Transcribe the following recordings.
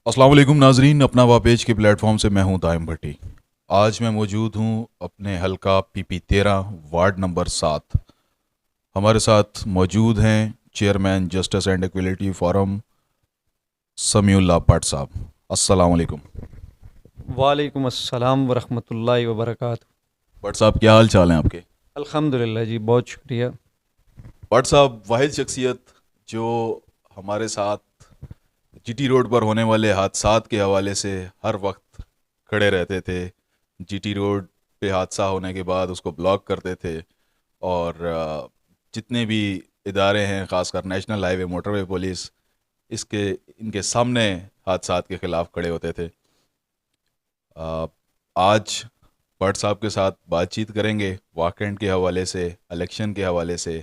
अस्सलाम वालेकुम नाजरीन, अपना वापेज के प्लेटफॉर्म से मैं हूं दाइम भट्टी। आज मैं मौजूद हूं अपने हलका PP 13 वार्ड नंबर 7। हमारे साथ मौजूद हैं chairman justice and equality forum Samiullah Bhatt साहब। अस्सलाम वालेकुम। वालेकुम अस्सलाम वरहमतुल्लाहि वबरकातुहू। भट्ट साहब, क्या हाल चाल हैं आपके? अल्हम्दुलिल्लाह जी, बहुत शुक्रिया। भट्ट साहब वाहिद शख्सियत जो हमारे साथ GT रोड पर होने वाले हादसात के हवाले से हर वक्त खड़े रहते थे। GT रोड पे हादसा होने के बाद उसको ब्लॉक करते थे और जितने भी इदारे हैं, ख़ासकर नेशनल हाईवे मोटरवे पुलिस, इसके इनके सामने हादसात के ख़िलाफ़ खड़े होते थे। अ, आज भट्ट साहब के साथ बातचीत करेंगे वाकंड के हवाले से, इलेक्शन के हवाले से।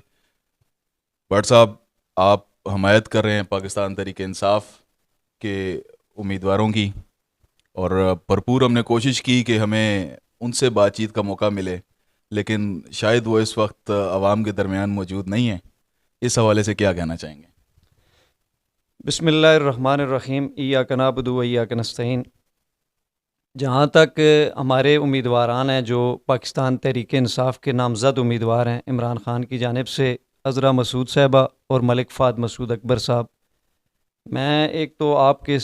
भट्ट साहब, आप हमायत कर रहे हैं पाकिस्तान तहरीक इंसाफ के उम्मीदवारों की, और भरपूर हमने कोशिश की कि हमें उनसे बातचीत का मौका मिले, लेकिन शायद वो इस वक्त आवाम के दरमियान मौजूद नहीं है। इस हवाले से क्या कहना चाहेंगे? बिस्मिल्लाहिर्रहमानिर्रहीम, इय्याक नअबुदु व इय्याक नस्तईन। जहाँ तक हमारे उम्मीदवारान हैं जो पाकिस्तान तहरीक इंसाफ के नामज़द उम्मीदवार हैं, इमरान ख़ान की जानिब से अज़रा मसूद साहिबा और मलिक फ़ाद मसूद अकबर साहब। मैं एक तो आपके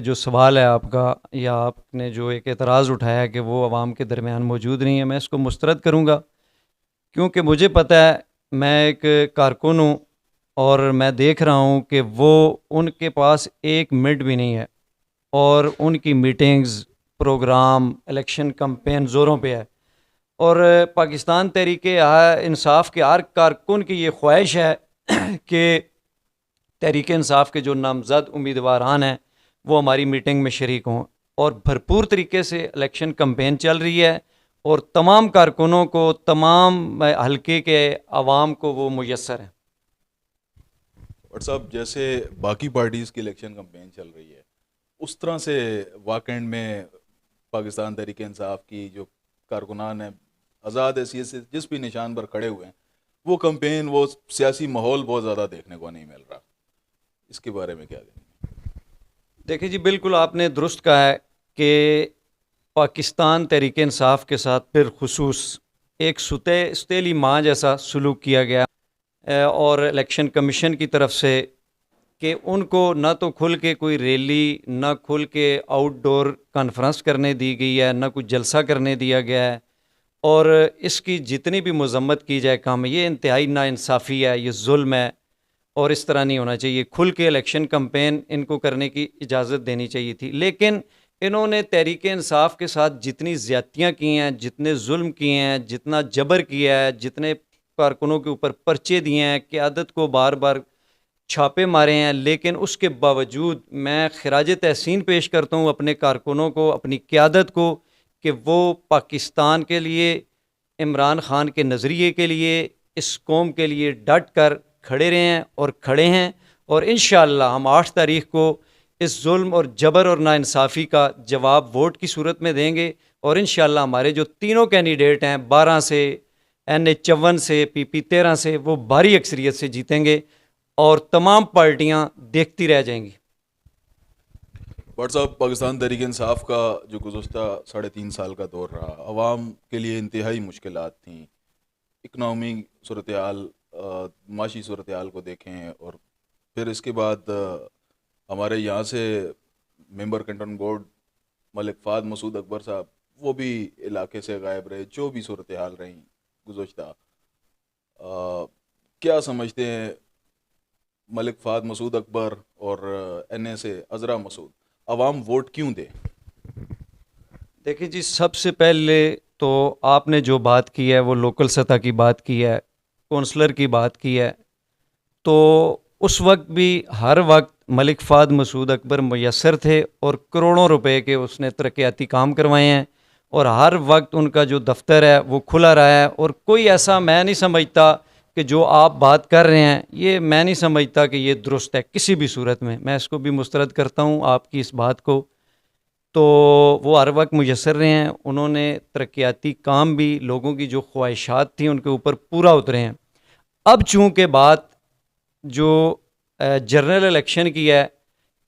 जो सवाल है आपका, या आपने जो एक एतराज़ उठाया कि वो आवाम के दरमियान मौजूद नहीं है, मैं इसको मुस्तरद करूँगा। क्योंकि मुझे पता है, मैं एक कारकुन हूँ और मैं देख रहा हूँ कि वो उनके पास एक मिनट भी नहीं है और उनकी मीटिंग्स, प्रोग्राम, इलेक्शन कैंपेन ज़ोरों पे है। और पाकिस्तान तहरीक इंसाफ के हर कारकुन की ये ख्वाहिश है कि तहरीक इंसाफ के जो नामज़द उम्मीदवारान हैं वो हमारी मीटिंग में शरीक हों। और भरपूर तरीके से इलेक्शन कैंपेन चल रही है और तमाम कारकुनों को, तमाम हलके के आवाम को वो मुयस्सर हैं। और साहब, जैसे बाकी पार्टीज़ की इलेक्शन कैंपेन चल रही है, उस तरह से वाकंड में पाकिस्तान तहरीक इंसाफ की जो कारकुनान हैं, आज़ाद हैसियत से जिस भी निशान पर खड़े हुए हैं, वो कैंपेन, वो सियासी माहौल बहुत ज़्यादा देखने को नहीं मिल रहा। इसके बारे में क्या कहेंगे? देखिए जी, बिल्कुल आपने दुरुस्त कहा है कि पाकिस्तान तहरीक इंसाफ के साथ बिलखुसूस एक सुतेली माँ जैसा सलूक किया गया और इलेक्शन कमीशन की तरफ से, कि उनको ना तो खुल के कोई रैली, ना खुल के आउटडोर कॉन्फ्रेंस करने दी गई है, ना कुछ जलसा करने दिया गया है। और इसकी जितनी भी मजम्मत की जाए कम, ये इंतहाई नाइंसाफ़ी है, ये जुल्म है और इस तरह नहीं होना चाहिए। खुल के इलेक्शन कैंपेन इनको करने की इजाज़त देनी चाहिए थी, लेकिन इन्होंने तहरीक इंसाफ के साथ जितनी ज़्यादतियाँ की हैं, जितने जुल्म किए हैं, जितना जबर किया है, जितने कारकुनों के ऊपर पर्चे दिए हैं, क़यादत को बार बार छापे मारे हैं, लेकिन उसके बावजूद मैं खिराज तहसीन पेश करता हूँ अपने कारकुनों को, अपनी क़यादत को, कि वो पाकिस्तान के लिए, इमरान ख़ान के नज़रिए के लिए, इस कौम के लिए डट कर खड़े रहे हैं और खड़े हैं। और इंशाअल्लाह हम 8 तारीख़ को इस जुल्म और जबर और नाइंसाफ़ी का जवाब वोट की सूरत में देंगे। और इंशाअल्लाह हमारे जो तीनों कैंडिडेट हैं, 12 से, NH 54 से, PP 13 से, वो भारी अक्सरियत से जीतेंगे और तमाम पार्टियां देखती रह जाएंगी। बट साहब, पाकिस्तान तहरीक इंसाफ का जो गुज़श्ता 3.5 साल का दौर रहा, आवाम के लिए इंतहाई मुश्किलात थी। इकनॉमी सूरत हाल, माशी सूरत हाल को देखें, और फिर इसके बाद हमारे यहाँ से मेंबर कंटोन बोर्ड मलिक फ़ाद मसूद अकबर साहब, वो भी इलाके से गायब रहे। जो भी सूरत हाल रही गुज़श्ता, क्या समझते हैं मलिक फ़ाद मसूद अकबर और NA से अज़रा मसूद, अवाम वोट क्यों दे? देखिए जी, सबसे पहले तो आपने जो बात की है वो लोकल सतह की बात की है, कौंसलर की बात की है। तो उस वक्त भी हर वक्त मलिक फ़ाद मसूद अकबर मैसर थे और करोड़ों रुपए के उसने तरक्याती काम करवाए हैं और हर वक्त उनका जो दफ्तर है वो खुला रहा है। और कोई ऐसा मैं नहीं समझता कि जो आप बात कर रहे हैं, ये मैं नहीं समझता कि ये दुरुस्त है किसी भी सूरत में। मैं इसको भी मुस्तरद करता हूँ आपकी इस बात को। तो वो हर वक्त मुयस्सर रहे हैं, उन्होंने तरक्याती काम भी, लोगों की जो ख्वाहिशात थी उनके ऊपर पूरा उतरे हैं। अब चूँकि बात जो जनरल इलेक्शन की है,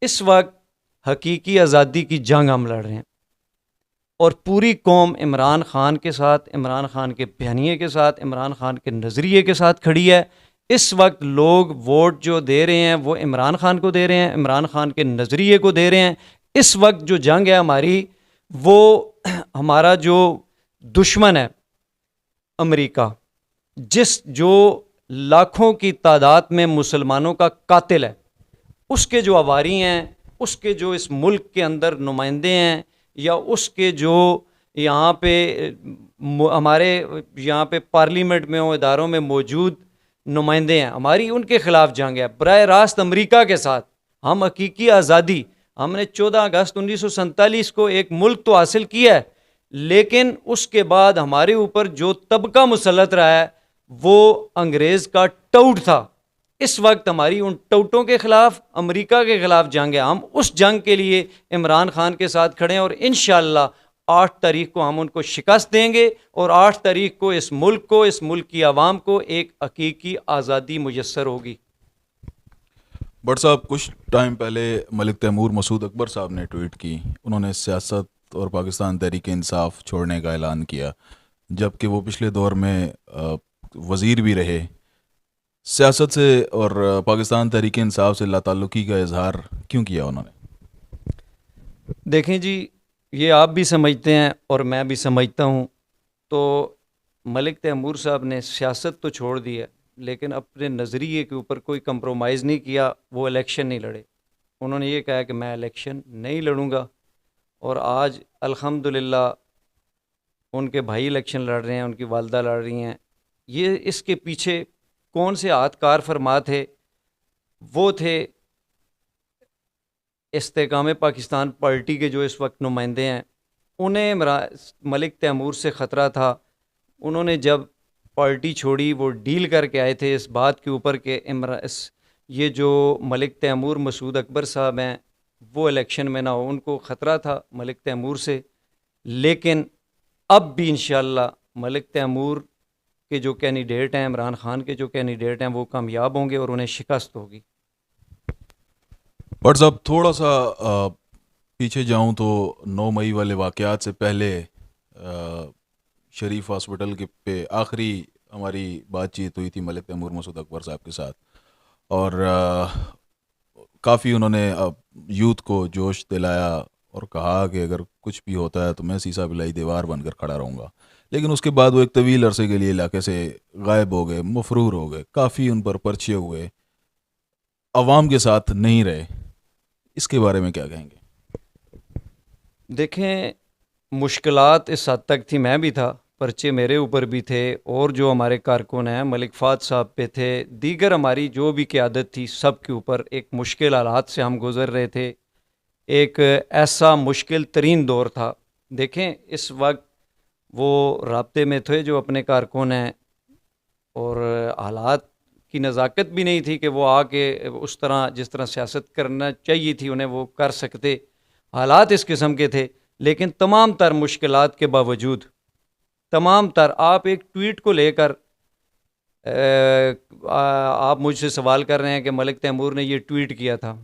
इस वक्त हकीकी आज़ादी की जंग हम लड़ रहे हैं और पूरी कौम इमरान ख़ान के साथ, इमरान ख़ान के बयानिए के साथ, इमरान ख़ान के नज़रिए के साथ खड़ी है। इस वक्त लोग वोट जो दे रहे हैं वो इमरान ख़ान को दे रहे हैं, इमरान ख़ान के नज़रिए को दे रहे हैं। इस वक्त जो जंग है हमारी, वो हमारा जो दुश्मन है अमेरिका, जो लाखों की तादाद में मुसलमानों का कातिल है, उसके जो अवारी हैं, उसके जो इस मुल्क के अंदर नुमाइंदे हैं, या उसके जो यहाँ पे हमारे यहाँ पे पार्लियामेंट में हो, इदारों में मौजूद नुमाइंदे हैं, हमारी उनके ख़िलाफ़ जंग है बराह रास्त अमेरिका के साथ। हम हकीकी आज़ादी, हमने 14 अगस्त 1947 को एक मुल्क तो हासिल किया है, लेकिन उसके बाद हमारे ऊपर जो तबका मुसल्लत रहा है वो अंग्रेज़ का टऊट था। इस वक्त हमारी उन टऊटों के ख़िलाफ़, अमेरिका के ख़िलाफ़ जंग है। हम उस जंग के लिए इमरान ख़ान के साथ खड़े हैं और इंशाअल्लाह 8 तारीख को हम उनको शिकस्त देंगे और 8 तारीख को इस मुल्क को, इस मुल्क की आवाम को एक हकीकी आज़ादी मुयस्सर होगी। बट साहब, कुछ टाइम पहले मलिक तैमूर मसूद अकबर साहब ने ट्वीट की। उन्होंने सियासत और पाकिस्तान तहरीक इंसाफ छोड़ने का ऐलान किया, जबकि वो पिछले दौर में वज़ीर भी रहे। सियासत से और पाकिस्तान तहरीक इंसाफ से लाताल्लुकी का इजहार क्यों किया उन्होंने? देखें जी, ये आप भी समझते हैं और मैं भी समझता हूँ। तो मलिक तैमूर साहब ने सियासत तो छोड़ दी है, लेकिन अपने नज़रिए के ऊपर कोई कंप्रोमाइज़ नहीं किया। वो इलेक्शन नहीं लड़े। उन्होंने ये कहा कि मैं इलेक्शन नहीं लड़ूंगा, और आज अल्हम्दुलिल्लाह उनके भाई इलेक्शन लड़ रहे हैं, उनकी वालदा लड़ रही हैं। ये इसके पीछे कौन से हाथ कार फरमा थे? वो थे इस्तेकाम पाकिस्तान पार्टी के जो इस वक्त नुमाइंदे हैं। उन्हें मलिक तैमूर से ख़तरा था। उन्होंने जब पार्टी छोड़ी, वो डील करके आए थे इस बात के ऊपर कि ये जो मलिक तैमूर मसूद अकबर साहब हैं वो इलेक्शन में ना हो। उनको ख़तरा था मलिक तैमूर से, लेकिन अब भी इंशाअल्लाह मलिक तैमूर के जो कैंडिडेट हैं, इमरान ख़ान के जो कैंडिडेट हैं, वो कामयाब होंगे और उन्हें शिकस्त होगी। बट साहब, थोड़ा सा पीछे जाऊं तो 9 मई वाले वाक़यात से पहले शरीफ हॉस्पिटल के पे आखिरी हमारी बातचीत हुई थी मलिक तैमूर मसूद अकबर साहब के साथ, और काफ़ी उन्होंने यूथ को जोश दिलाया और कहा कि अगर कुछ भी होता है तो मैं सीसा बिलाई दीवार बनकर खड़ा रहूँगा। लेकिन उसके बाद वो एक तवील अरसे के लिए इलाके से गायब हो गए, मफरूर हो गए, काफ़ी उन पर पर्चे हुए, अवाम के साथ नहीं रहे। इसके बारे में क्या कहेंगे? देखें, मुश्किलात इस हद तक थी, मैं भी था, पर्चे मेरे ऊपर भी थे, और जो हमारे कारकुन हैं मलिक फ़ाद साहब पे थे, दीगर हमारी जो भी क़यादत थी सब के ऊपर एक मुश्किल हालात से हम गुज़र रहे थे। एक ऐसा मुश्किल तरीन दौर था। देखें, इस वक्त वो राब्ते में थे जो अपने कारकुन हैं, और हालात की नज़ाकत भी नहीं थी कि वो आके उस तरह जिस तरह सियासत करना चाहिए थी उन्हें वो कर सकते। हालात इस किस्म के थे, लेकिन तमाम तर मुश्किलात के बावजूद, तमाम तर, आप एक ट्वीट को लेकर आप मुझसे सवाल कर रहे हैं कि मलिक तैमूर ने ये ट्वीट किया था।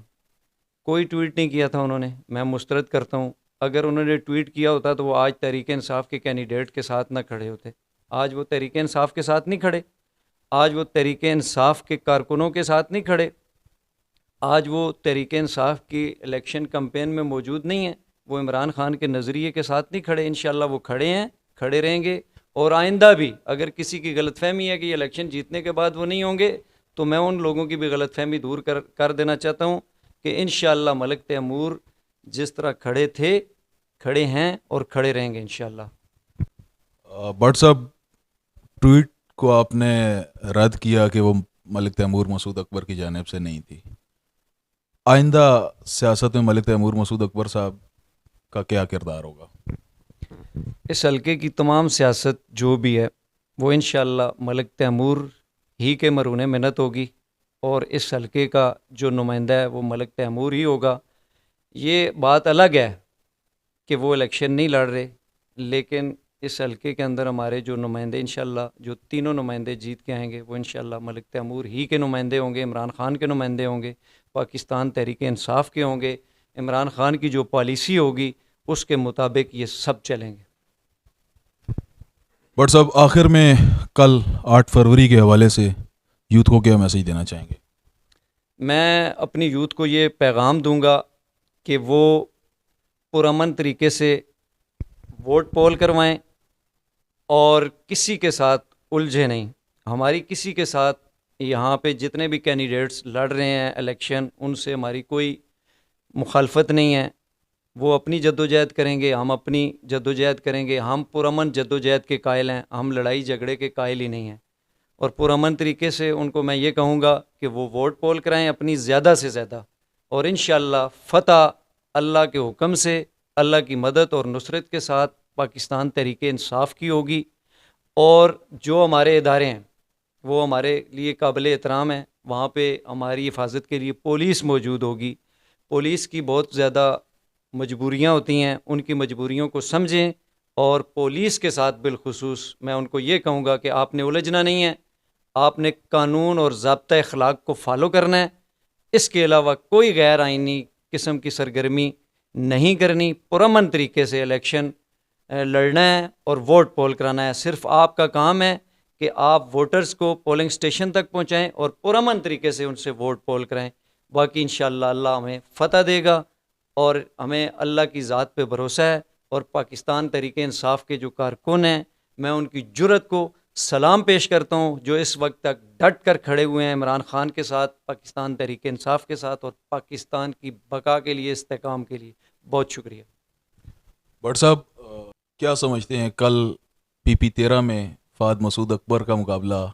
कोई ट्वीट नहीं किया था उन्होंने। मैं मुस्तरद करता हूँ, अगर उन्होंने ट्वीट किया होता तो वो आज तहरीक इंसाफ के कैंडिडेट के साथ ना खड़े होते। आज वो तहरीक इंसाफ के साथ नहीं खड़े, आज वो तहरीक इंसाफ के कारकुनों के साथ नहीं खड़े, आज वो तहरीक इंसाफ की इलेक्शन कैंपेन में मौजूद नहीं है, वो इमरान ख़ान के नज़रिए के साथ नहीं खड़े। इंशाअल्लाह वो खड़े हैं, खड़े रहेंगे, और आइंदा भी अगर किसी की गलतफहमी है कि ये इलेक्शन जीतने के बाद वो नहीं होंगे, तो मैं उन लोगों की भी गलतफहमी दूर कर देना चाहता हूँ कि इंशाअल्लाह मलिक तैमूर जिस तरह खड़े थे, खड़े हैं और खड़े रहेंगे इंशाअल्लाह। बट साहब, ट्वीट को आपने रद्द किया कि वो मलिक तैमूर मसूद अकबर की जानिब से नहीं थी। आइंदा सियासत में मलिक तैमूर मसूद अकबर साहब का क्या किरदार होगा? इस हल्के की तमाम सियासत जो भी है वो इंशाअल्लाह मलिक तैमूर ही के मरून मिन्नत होगी, और इस हल्के का जो नुमाइंदा है वो मलिक तैमूर ही होगा। ये बात अलग है कि वो इलेक्शन नहीं लड़ रहे, लेकिन इस हल्के के अंदर हमारे जो नुमाइंदे, इंशाअल्लाह जो तीनों नुमाइंदे जीत के आएंगे वो इंशाअल्लाह मलिक तैमूर ही के नुमाइंदे होंगे, इमरान ख़ान के नुमाइंदे होंगे, पाकिस्तान तहरीक इंसाफ के होंगे, इमरान खान की जो पॉलिसी होगी उसके मुताबिक ये सब चलेंगे। बट साहब, आखिर में कल 8 फरवरी के हवाले से यूथ को क्या मैसेज देना चाहेंगे? मैं अपनी यूथ को ये पैगाम दूंगा कि वो पुरअमन तरीके से वोट पोल करवाएं और किसी के साथ उलझे नहीं। हमारी किसी के साथ, यहाँ पे जितने भी कैंडिडेट्स लड़ रहे हैं इलेक्शन, उनसे हमारी कोई मुखालफत नहीं है। वो अपनी जद्दोजहद करेंगे, हम अपनी जद्दोजहद करेंगे। हम पुरअमन जद्दोजहद के कायल हैं, हम लड़ाई झगड़े के कायल ही नहीं हैं। और पुरअमन तरीके से उनको मैं ये कहूँगा कि वो वोट पोल कराएं अपनी ज़्यादा से ज़्यादा, और इंशाअल्लाह फ़तह अल्लाह के हुक्म से, अल्लाह की मदद और नुसरत के साथ पाकिस्तान तहरीक इंसाफ की होगी। और जो हमारे इदारे हैं वो हमारे लिए काबिल एहतराम है। वहाँ पे हमारी हिफाजत के लिए पुलिस मौजूद होगी। पुलिस की बहुत ज़्यादा मजबूरियाँ होती हैं, उनकी मजबूरियों को समझें। और पुलिस के साथ बिलखुसूस मैं उनको ये कहूँगा कि आपने उलझना नहीं है, आपने कानून और ज़ाब्ता अखलाक को फॉलो करना है। इसके अलावा कोई गैर आइनी किस्म की सरगर्मी नहीं करनी। पुरअमन तरीके से इलेक्शन लड़ना है और वोट पोल कराना है। सिर्फ आपका काम है कि आप वोटर्स को पोलिंग स्टेशन तक पहुंचाएं और पुरअमन तरीके से उनसे वोट पोल कराएं। बाकी इंशाअल्लाह अल्लाह हमें फ़तह देगा और हमें अल्लाह की ज़ात पे भरोसा है। और पाकिस्तान तहरीक इंसाफ के जो कारकुन हैं, मैं उनकी जुर्रत को सलाम पेश करता हूँ, जो इस वक्त तक डट कर खड़े हुए हैं इमरान खान के साथ, पाकिस्तान तहरीक इंसाफ के साथ और पाकिस्तान की बका के लिए, इस्तेकाम के लिए। बहुत शुक्रिया। बट साहब, क्या समझते हैं कल PP13 में फ़ाद मसूद अकबर का मुकाबला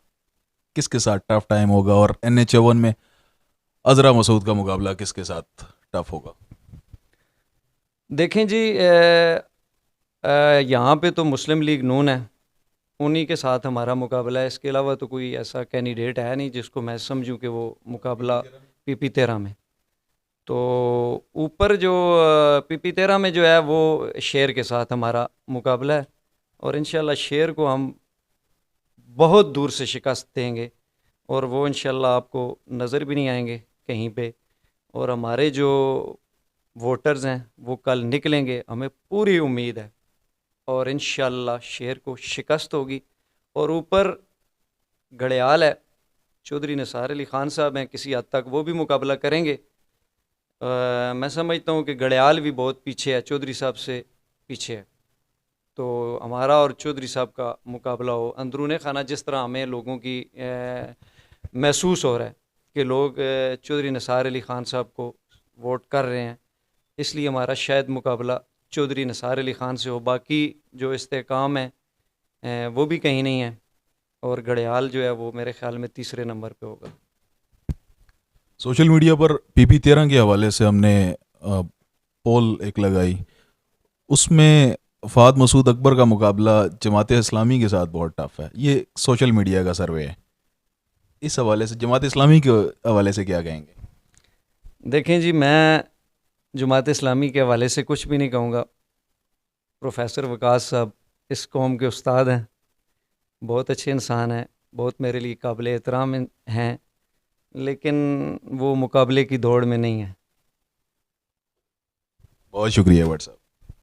किसके साथ टफ टाइम होगा, और NH51 में अजरा मसूद का मुकाबला किसके साथ टफ होगा? देखें जी, यहाँ पे तो मुस्लिम लीग नून है, उन्हीं के साथ हमारा मुकाबला है। इसके अलावा तो कोई ऐसा कैंडिडेट है नहीं जिसको मैं समझूं कि वो मुकाबला PP13 में। तो ऊपर जो PP13 में जो है वो शेर के साथ हमारा मुकाबला है, और इंशाल्लाह शेर को हम बहुत दूर से शिकस्त देंगे और वो इंशाल्लाह आपको नज़र भी नहीं आएंगे कहीं पे। और हमारे जो वोटर्स हैं वो कल निकलेंगे, हमें पूरी उम्मीद है, और इंशाल्लाह शेर को शिकस्त होगी। और ऊपर घड़ियाल है, चौधरी निसार अली ख़ान साहब हैं, किसी हद तक वो भी मुकाबला करेंगे। मैं समझता हूँ कि घड़ियाल भी बहुत पीछे है, चौधरी साहब से पीछे है। तो हमारा और चौधरी साहब का मुकाबला हो अंदरूने खाना, जिस तरह हमें लोगों की महसूस हो रहा है कि लोग चौधरी निसार अली ख़ान साहब को वोट कर रहे हैं, इसलिए हमारा शायद मुकाबला चौधरी निसार अली ख़ान से हो। बाकी जो इस्तेकाम है वो भी कहीं नहीं है, और घड़ियाल जो है वो मेरे ख्याल में तीसरे नंबर पे होगा। सोशल मीडिया पर PP13 के हवाले से हमने पोल एक लगाई, उसमें फ़ाद मसूद अकबर का मुकाबला जमात इस्लामी के साथ बहुत टफ है। ये सोशल मीडिया का सर्वे है। इस हवाले से जमात इस्लामी के हवाले से क्या कहेंगे? देखें जी, मैं जमात इस्लामी के हवाले से कुछ भी नहीं कहूँगा। प्रोफेसर वकास साहब इस कौम के उस्ताद हैं, बहुत अच्छे इंसान हैं, बहुत मेरे लिए काबिल एहतराम हैं, लेकिन वो मुकाबले की दौड़ में नहीं है। बहुत शुक्रिया भट्ट साहब।